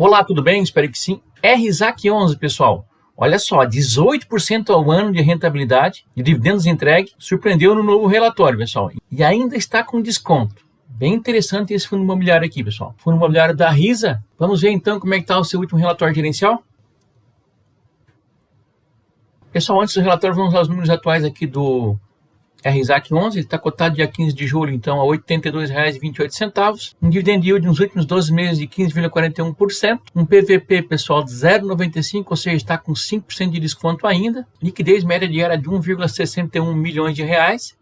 Olá, tudo bem? Espero que sim. RZAC11, pessoal. Olha só, 18% ao ano de rentabilidade de dividendos entregue, surpreendeu no novo relatório, pessoal. E ainda está com desconto. Bem interessante esse fundo imobiliário aqui, pessoal. Fundo imobiliário da RISA. Vamos ver então como é que está o seu último relatório gerencial? Pessoal, antes do relatório, vamos aos números atuais aqui do RZAC11, ele está cotado dia 15 de julho, então, a R$ 82,28. Um dividend yield nos últimos 12 meses de 15,41%. Um PVP, pessoal, de 0,95, ou seja, está com 5% de desconto ainda. Liquidez média diária de 1,61 milhões de reais.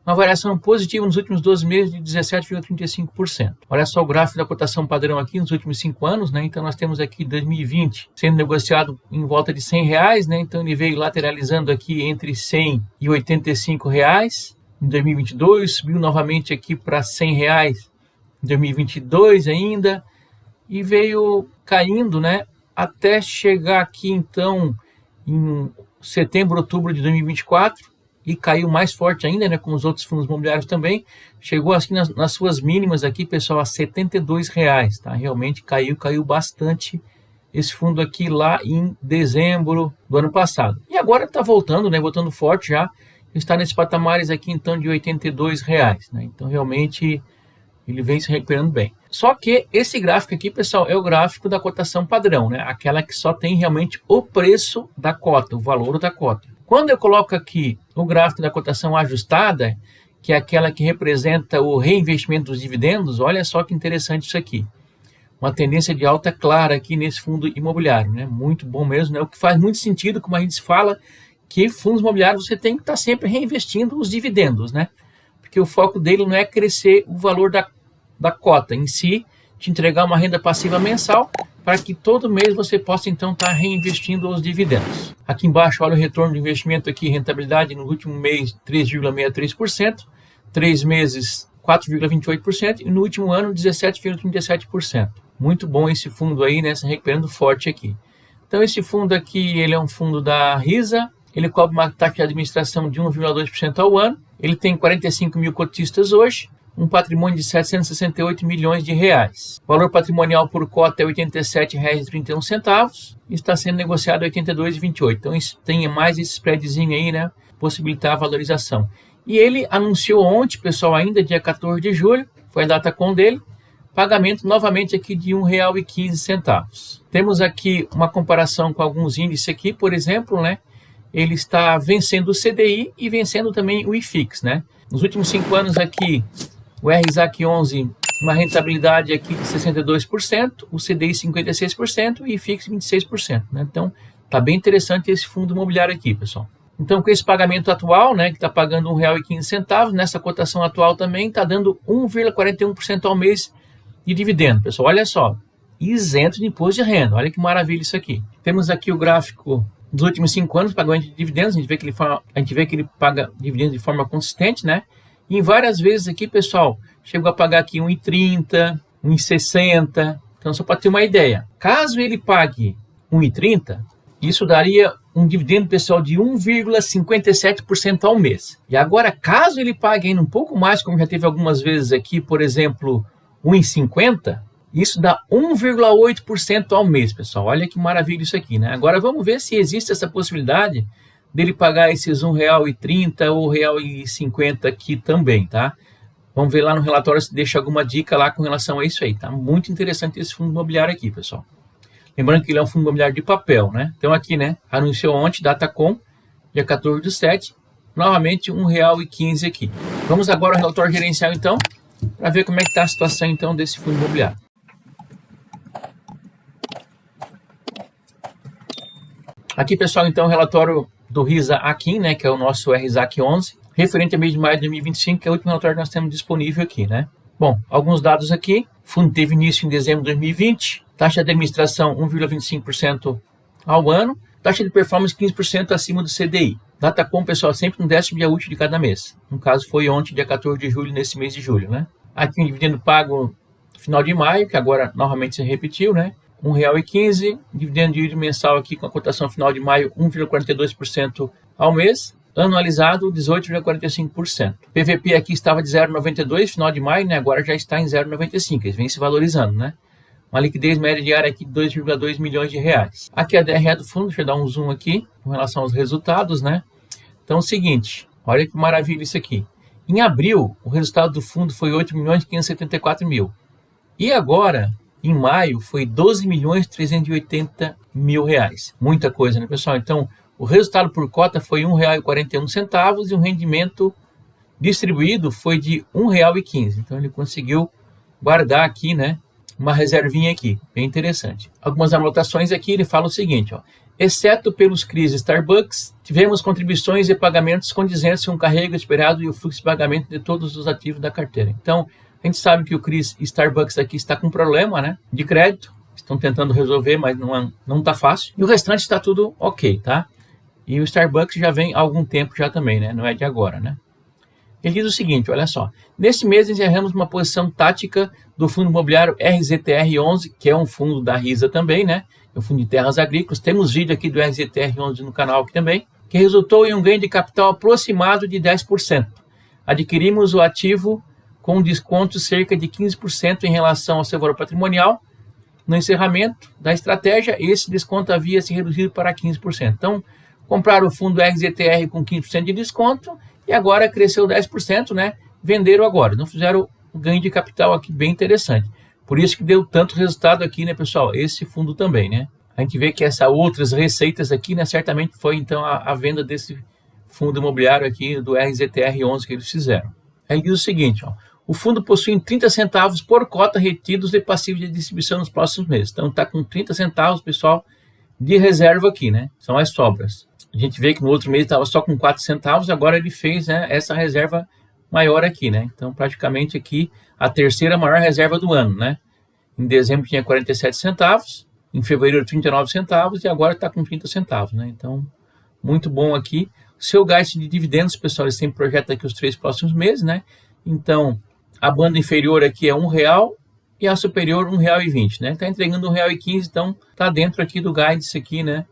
Uma variação positiva nos últimos 12 meses de 17,35%. Olha só o gráfico da cotação padrão aqui nos últimos 5 anos, né? Então nós temos aqui 2020 sendo negociado em volta de R$100, né? Então ele veio lateralizando aqui entre R$100 e R$85. Em 2022 subiu novamente aqui para R$100 em 2022 ainda e veio caindo, né? Até chegar aqui então em setembro, outubro de 2024. E caiu mais forte ainda, né, como os outros fundos imobiliários também, chegou assim nas suas mínimas aqui, pessoal, a R$72, tá? Realmente caiu bastante esse fundo aqui lá em dezembro do ano passado. E agora está voltando, né, voltando forte já, está nesses patamares aqui então de R$82, né? Então realmente ele vem se recuperando bem. Só que esse gráfico aqui, pessoal, é o gráfico da cotação padrão, né? Aquela que só tem realmente o preço da cota, o valor da cota. Quando eu coloco aqui o gráfico da cotação ajustada, que é aquela que representa o reinvestimento dos dividendos, olha só que interessante isso aqui. Uma tendência de alta clara aqui nesse fundo imobiliário, né? Muito bom mesmo, né? O que faz muito sentido, como a gente fala, que fundos imobiliários você tem que estar sempre reinvestindo os dividendos, né? Porque o foco dele não é crescer o valor da cota em si, te entregar uma renda passiva mensal, para que todo mês você possa então estar reinvestindo os dividendos. Aqui embaixo, olha o retorno de investimento aqui, rentabilidade no último mês 3,63%, 3 meses 4,28% e no último ano 17,37%. Muito bom esse fundo aí, né, se recuperando forte aqui. Então esse fundo aqui, ele é um fundo da RISA, ele cobra uma taxa de administração de 1,2% ao ano, ele tem 45 mil cotistas hoje, um patrimônio de 768 milhões de reais. O valor patrimonial por cota é R$ 87,31 e está sendo negociado a R$ 82,28. Então isso tem mais esse spreadzinho aí, né? Possibilitar a valorização. E ele anunciou ontem, pessoal, ainda dia 14 de julho, foi a data com dele, pagamento novamente aqui de R$ 1,15. Temos aqui uma comparação com alguns índices aqui, por exemplo, né? Ele está vencendo o CDI e vencendo também o IFIX, né? Nos últimos 5 anos aqui, o RZAC11, uma rentabilidade aqui de 62%, o CDI 56% e o IFIX 26%. Né? Então, está bem interessante esse fundo imobiliário aqui, pessoal. Então, com esse pagamento atual, né, que está pagando R$ 1,15, nessa cotação atual também está dando 1,41% ao mês de dividendo, pessoal. Olha só, isento de imposto de renda. Olha que maravilha isso aqui. Temos aqui o gráfico dos últimos 5 anos, pagamento de dividendos. A gente vê que ele paga dividendos de forma consistente, né? E em várias vezes aqui, pessoal, chegou a pagar aqui 1,30, 1,60. Então, só para ter uma ideia. Caso ele pague 1,30, isso daria um dividendo, pessoal, de 1,57% ao mês. E agora, caso ele pague ainda um pouco mais, como já teve algumas vezes aqui, por exemplo, 1,50, isso dá 1,8% ao mês, pessoal. Olha que maravilha isso aqui, né? Agora, vamos ver se existe essa possibilidade dele pagar esses R$ 1,30 ou R$ 1,50 aqui também, tá? Vamos ver lá no relatório se deixa alguma dica lá com relação a isso aí, tá? Muito interessante esse fundo imobiliário aqui, pessoal. Lembrando que ele é um fundo imobiliário de papel, né? Então aqui, né, anunciou ontem, Datacom, dia 14/7, novamente R$ 1,15 aqui. Vamos agora ao relatório gerencial, então, para ver como é que está a situação, então, desse fundo imobiliário. Aqui, pessoal, então, o relatório do RISA-AQUIM, né, que é o nosso RZAC11, referente a mês de maio de 2025, que é o último relatório que nós temos disponível aqui, né? Bom, alguns dados aqui. O fundo teve início em dezembro de 2020, taxa de administração 1,25% ao ano, taxa de performance 15% acima do CDI. Datacom, pessoal, sempre no 10º dia útil de cada mês. No caso, foi ontem, dia 14 de julho, nesse mês de julho, né? Aqui um dividendo pago no final de maio, que agora novamente se repetiu, né? R$ 1,15, dividendo yield mensal aqui com a cotação final de maio 1,42% ao mês, anualizado 18,45%. PVP aqui estava de 0,92 final de maio, né? Agora já está em 0,95, eles vêm se valorizando, né? uma liquidez média diária aqui de 2,2 milhões de reais. Aqui a DRE do fundo, deixa eu dar um zoom aqui, com relação aos resultados, né? Então é o seguinte, olha que maravilha isso aqui. Em abril, o resultado do fundo foi 8.574.000. E agora, em maio, foi 12.380.000 reais. Muita coisa, né, pessoal? Então, o resultado por cota foi R$ 1,41 e o rendimento distribuído foi de R$ 1,15. Então, ele conseguiu guardar aqui, né, uma reservinha aqui, bem interessante. Algumas anotações aqui, ele fala o seguinte, ó. Exceto pelos CRIs Starbucks, tivemos contribuições e pagamentos condizentes com o carrego esperado e o fluxo de pagamento de todos os ativos da carteira. Então, a gente sabe que o CRIs Starbucks aqui está com problema, né, de crédito. Estão tentando resolver, mas não está fácil. E o restante está tudo ok, tá? E o Starbucks já vem há algum tempo já também, né? Não é de agora, né? Ele diz o seguinte, olha só. Nesse mês encerramos uma posição tática do fundo imobiliário RZTR11, que é um fundo da RISA também, né? É um fundo de terras agrícolas. Temos vídeo aqui do RZTR11 no canal aqui também, que resultou em um ganho de capital aproximado de 10%. Adquirimos o ativo com um desconto cerca de 15% em relação ao seu valor patrimonial. No encerramento da estratégia, esse desconto havia se reduzido para 15%. Então, compraram o fundo RZTR com 15% de desconto e agora cresceu 10%, né? Venderam agora, não fizeram um ganho de capital aqui bem interessante. Por isso que deu tanto resultado aqui, né, pessoal? Esse fundo também, né? A gente vê que essas outras receitas aqui, né, certamente foi então a venda desse fundo imobiliário aqui do RZTR11 que eles fizeram. Aí diz o seguinte, ó. O fundo possui 30 centavos por cota retidos de passivo de distribuição nos próximos meses. Então está com 30 centavos, pessoal, de reserva aqui, né? São as sobras. A gente vê que no outro mês estava só com 4 centavos, agora ele fez, né, essa reserva maior aqui, né? Então praticamente aqui a terceira maior reserva do ano, né? Em dezembro tinha 47 centavos, em fevereiro 39 centavos e agora está com 30 centavos, né? Então, muito bom aqui. O seu gasto de dividendos, pessoal, eles têm projeto aqui os 3 próximos meses, né? Então, a banda inferior aqui é R$1 e a superior R$1,20, né? Está entregando R$1,15, então está dentro aqui do guidance aqui, né?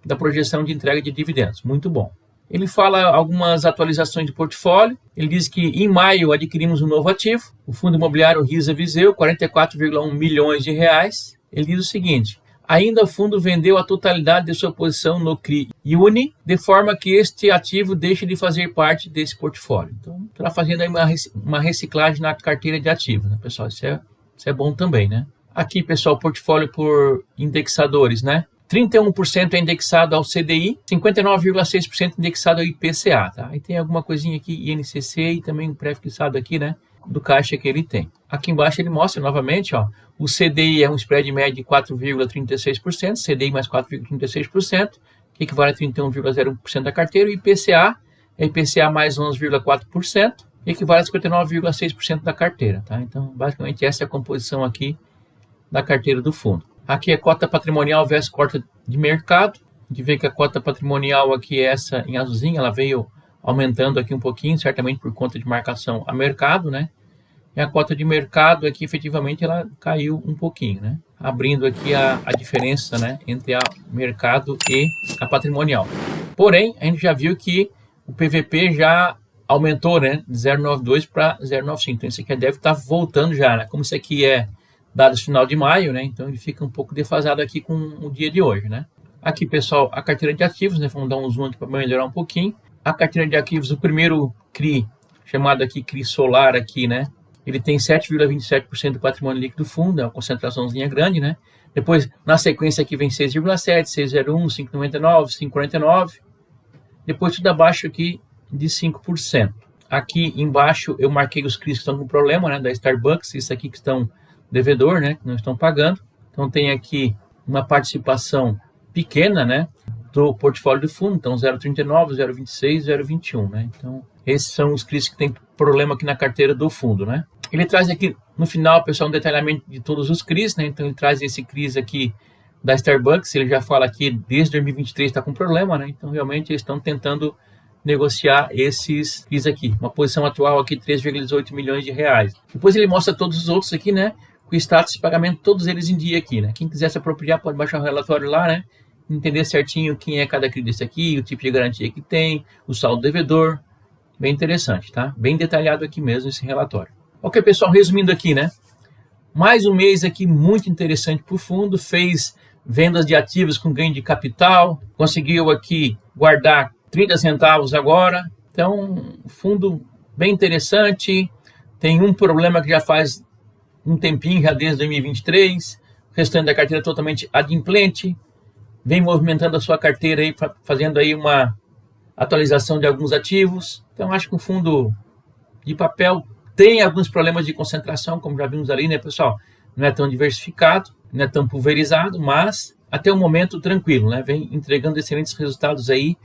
Da projeção de entrega de dividendos. Muito bom. Ele fala algumas atualizações de portfólio. Ele diz que em maio adquirimos um novo ativo, o fundo imobiliário RISA Viseu, 44,1 milhões de reais. Ele diz o seguinte, ainda o fundo vendeu a totalidade de sua posição no CRI Uni, de forma que este ativo deixe de fazer parte desse portfólio. Então, está fazendo aí uma reciclagem na carteira de ativos, né, pessoal? Isso é bom também, né? Aqui, pessoal, portfólio por indexadores, né? 31% é indexado ao CDI, 59,6% indexado ao IPCA, tá? Aí tem alguma coisinha aqui, INCC e também um pré-fixado aqui, né? Do caixa que ele tem. Aqui embaixo ele mostra novamente, ó, o CDI é um spread médio de 4,36%, CDI mais 4,36%, que equivale a 31,01% da carteira, e o IPCA é IPCA mais 11,4%, equivale a 59,6% da carteira, tá? Então, basicamente essa é a composição aqui da carteira do fundo. Aqui é cota patrimonial versus cota de mercado. A gente vê que a cota patrimonial aqui, essa em azulzinho, ela veio aumentando aqui um pouquinho, certamente por conta de marcação a mercado, né? E a cota de mercado aqui, efetivamente, ela caiu um pouquinho, né? Abrindo aqui a diferença, né, entre a mercado e a patrimonial. Porém, a gente já viu que o PVP já aumentou, né, de 0,92 para 0,95. Então, isso aqui deve estar voltando já, né? Como isso aqui é dados final de maio, né? Então ele fica um pouco defasado aqui com o dia de hoje, né? Aqui, pessoal, a carteira de ativos, né? Vamos dar um zoom aqui para melhorar um pouquinho. A carteira de ativos, o primeiro CRI, chamado aqui CRI Solar aqui, né? Ele tem 7,27% do patrimônio líquido do fundo, é uma concentraçãozinha grande, né? Depois, na sequência aqui vem 6,7, 6,01, 5,99, 5,49. Depois tudo abaixo aqui de 5%. Aqui embaixo eu marquei os CRIs que estão com problema, né? Da Starbucks, isso aqui que estão devedor, né, que não estão pagando. Então tem aqui uma participação pequena, né, do portfólio do fundo, então 0,39, 0,26, 0,21, né? Então esses são os CRIs que tem problema aqui na carteira do fundo, né? Ele traz aqui no final, pessoal, um detalhamento de todos os CRIs, né? Então ele traz esse CRIs aqui da Starbucks, ele já fala aqui desde 2023 está com problema, né? Então realmente eles estão tentando negociar esses CRIs aqui. Uma posição atual aqui 3,18 milhões de reais. Depois ele mostra todos os outros aqui, né? Com status de pagamento, todos eles em dia aqui, né? Quem quiser se apropriar pode baixar o relatório lá, né? Entender certinho quem é cada CRI desse aqui, o tipo de garantia que tem, o saldo devedor. Bem interessante, tá? Bem detalhado aqui mesmo esse relatório. Ok, pessoal, resumindo aqui, né? Mais um mês aqui muito interessante para o fundo, fez vendas de ativos com ganho de capital, conseguiu aqui guardar 30 centavos agora. Então, fundo bem interessante. Tem um problema que já faz um tempinho, já desde 2023. O restante da carteira é totalmente adimplente. Vem movimentando a sua carteira aí, fazendo aí uma atualização de alguns ativos. Então, acho que o fundo de papel tem alguns problemas de concentração, como já vimos ali, né, pessoal? Não é tão diversificado, não é tão pulverizado, mas até o momento tranquilo, né? Vem entregando excelentes resultados aí,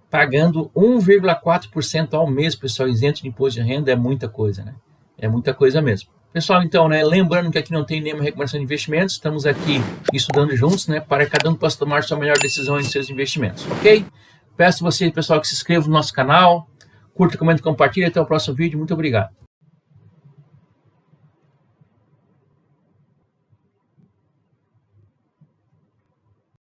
pagando 1,4% ao mês, pessoal, isento de imposto de renda. É muita coisa, né? É muita coisa mesmo. Pessoal, então, né, lembrando que aqui não tem nenhuma recomendação de investimentos, estamos aqui estudando juntos, né, para que cada um possa tomar sua melhor decisão em seus investimentos, ok? Peço a vocês, pessoal, que se inscrevam no nosso canal, curta, comente, compartilhe. Até o próximo vídeo. Muito obrigado.